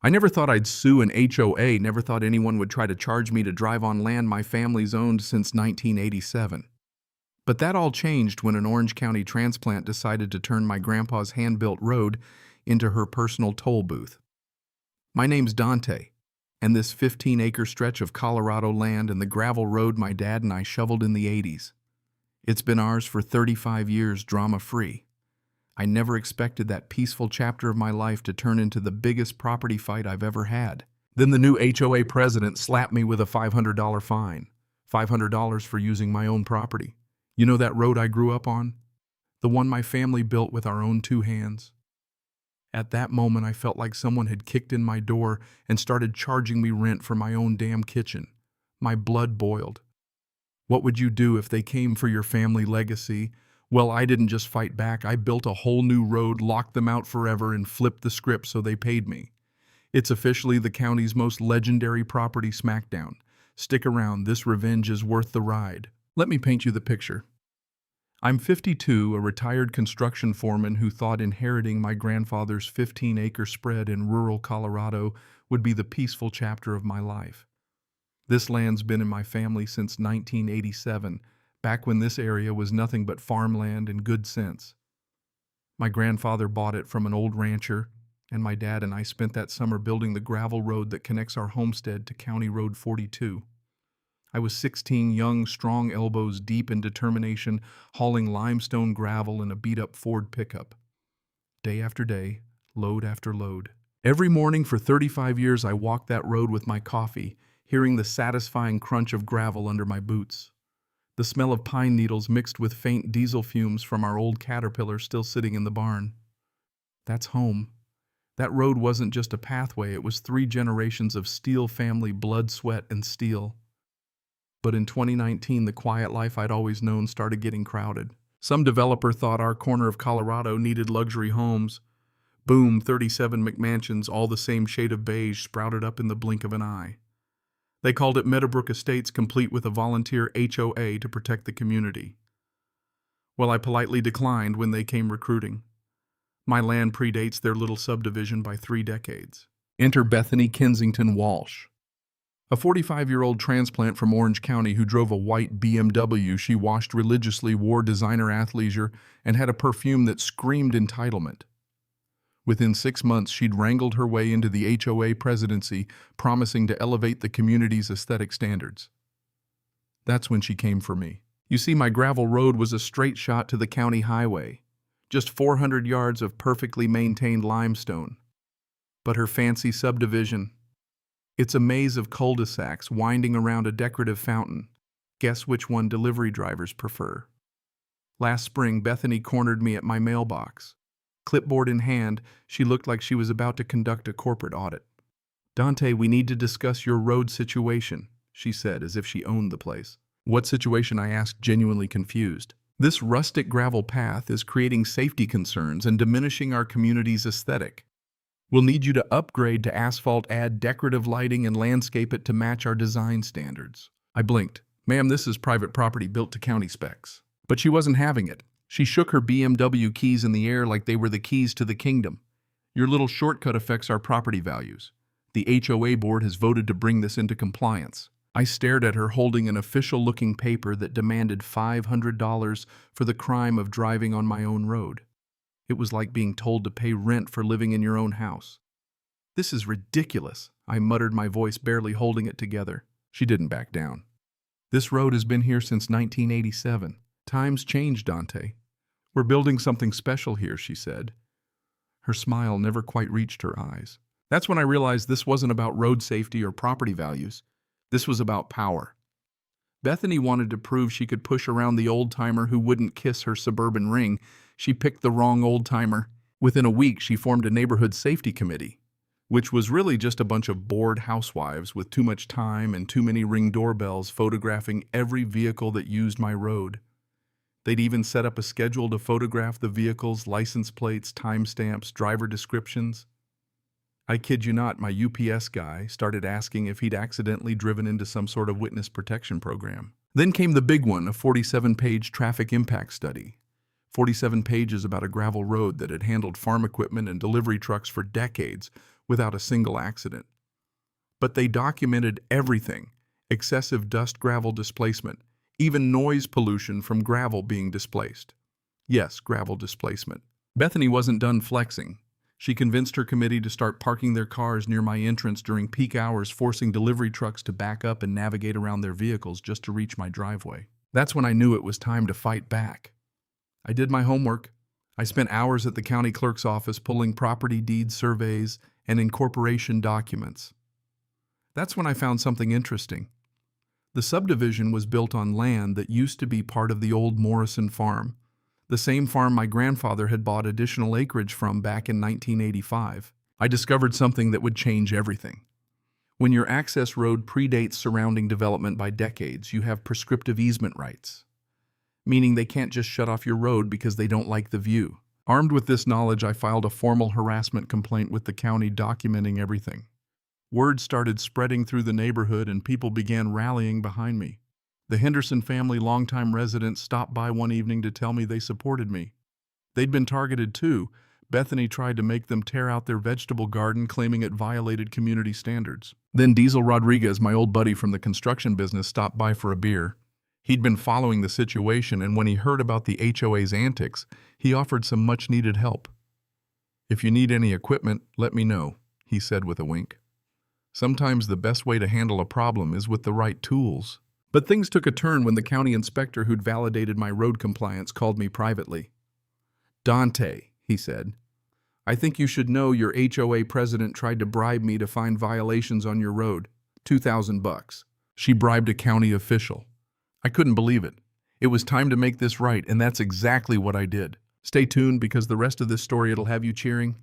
I never thought I'd sue an HOA, never thought anyone would try to charge me to drive on land my family's owned since 1987. But that all changed when an Orange County transplant decided to turn my grandpa's hand-built road into her personal toll booth. My name's Dante, and this 15-acre stretch of Colorado land and the gravel road my dad and I shoveled in the 80s. It's been ours for 35 years, drama-free. I never expected that peaceful chapter of my life to turn into the biggest property fight I've ever had. Then the new HOA president slapped me with a $500 fine. $500 for using my own property. You know that road I grew up on? The one my family built with our own two hands? At that moment, I felt like someone had kicked in my door and started charging me rent for my own damn kitchen. My blood boiled. What would you do if they came for your family legacy? Well, I didn't just fight back. I built a whole new road, locked them out forever, and flipped the script so they paid me. It's officially the county's most legendary property smackdown. Stick around. This revenge is worth the ride. Let me paint you the picture. I'm 52, a retired construction foreman who thought inheriting my grandfather's 15-acre spread in rural Colorado would be the peaceful chapter of my life. This land's been in my family since 1987, back when this area was nothing but farmland and good sense. My grandfather bought it from an old rancher, and my dad and I spent that summer building the gravel road that connects our homestead to County Road 42. I was 16, young, strong elbows deep in determination, hauling limestone gravel in a beat-up Ford pickup. Day after day, load after load. Every morning for 35 years I walked that road with my coffee, hearing the satisfying crunch of gravel under my boots. The smell of pine needles mixed with faint diesel fumes from our old Caterpillar still sitting in the barn. That's home. That road wasn't just a pathway, it was 3 generations of Steele family blood, sweat, and steel. But in 2019, the quiet life I'd always known started getting crowded. Some developer thought our corner of Colorado needed luxury homes. Boom, 37 McMansions, all the same shade of beige, sprouted up in the blink of an eye. They called it Meadowbrook Estates, complete with a volunteer HOA to protect the community. Well, I politely declined when they came recruiting. My land predates their little subdivision by 3 decades. Enter Bethany Kensington Walsh, a 45-year-old transplant from Orange County who drove a white BMW she washed religiously, wore designer athleisure, and had a perfume that screamed entitlement. Within 6 months, she'd wrangled her way into the HOA presidency, promising to elevate the community's aesthetic standards. That's when she came for me. You see, my gravel road was a straight shot to the county highway, just 400 yards of perfectly maintained limestone. But her fancy subdivision, it's a maze of cul-de-sacs winding around a decorative fountain. Guess which one delivery drivers prefer? Last spring, Bethany cornered me at my mailbox. Clipboard in hand, she looked like she was about to conduct a corporate audit. "Dante, we need to discuss your road situation," she said, as if she owned the place. "What situation?" I asked, genuinely confused. "This rustic gravel path is creating safety concerns and diminishing our community's aesthetic. We'll need you to upgrade to asphalt, add decorative lighting, and landscape it to match our design standards." I blinked. "Ma'am, this is private property built to county specs." But she wasn't having it. She shook her BMW keys in the air like they were the keys to the kingdom. "Your little shortcut affects our property values. The HOA board has voted to bring this into compliance." I stared at her, holding an official-looking paper that demanded $500 for the crime of driving on my own road. It was like being told to pay rent for living in your own house. "This is ridiculous," I muttered, my voice barely holding it together. She didn't back down. "This road has been here since 1987. Times change, Dante. We're building something special here," she said. Her smile never quite reached her eyes. That's when I realized this wasn't about road safety or property values. This was about power. Bethany wanted to prove she could push around the old-timer who wouldn't kiss her suburban ring. She picked the wrong old-timer. Within a week, she formed a neighborhood safety committee, which was really just a bunch of bored housewives with too much time and too many Ring doorbells photographing every vehicle that used my road. They'd even set up a schedule to photograph the vehicles, license plates, timestamps, driver descriptions. I kid you not, my UPS guy started asking if he'd accidentally driven into some sort of witness protection program. Then came the big one, a 47-page traffic impact study. 47 pages about a gravel road that had handled farm equipment and delivery trucks for decades, without a single accident. But they documented everything: excessive dust gravel displacement, even noise pollution from gravel being displaced. Yes, gravel displacement. Bethany wasn't done flexing. She convinced her committee to start parking their cars near my entrance during peak hours, forcing delivery trucks to back up and navigate around their vehicles just to reach my driveway. That's when I knew it was time to fight back. I did my homework. I spent hours at the county clerk's office pulling property deed surveys and incorporation documents. That's when I found something interesting. The subdivision was built on land that used to be part of the old Morrison farm, the same farm my grandfather had bought additional acreage from back in 1985. I discovered something that would change everything. When your access road predates surrounding development by decades, you have prescriptive easement rights, meaning they can't just shut off your road because they don't like the view. Armed with this knowledge, I filed a formal harassment complaint with the county documenting everything. Word started spreading through the neighborhood and people began rallying behind me. The Henderson family, longtime residents, stopped by one evening to tell me they supported me. They'd been targeted too. Bethany tried to make them tear out their vegetable garden, claiming it violated community standards. Then Diesel Rodriguez, my old buddy from the construction business, stopped by for a beer. He'd been following the situation, and when he heard about the HOA's antics, he offered some much-needed help. "If you need any equipment, let me know," he said with a wink. Sometimes the best way to handle a problem is with the right tools. But things took a turn when the county inspector who'd validated my road compliance called me privately. "Dante," he said, "I think you should know your HOA president tried to bribe me to find violations on your road. $2,000. She bribed a county official." I couldn't believe it. It was time to make this right, and that's exactly what I did. Stay tuned because the rest of this story, it'll have you cheering.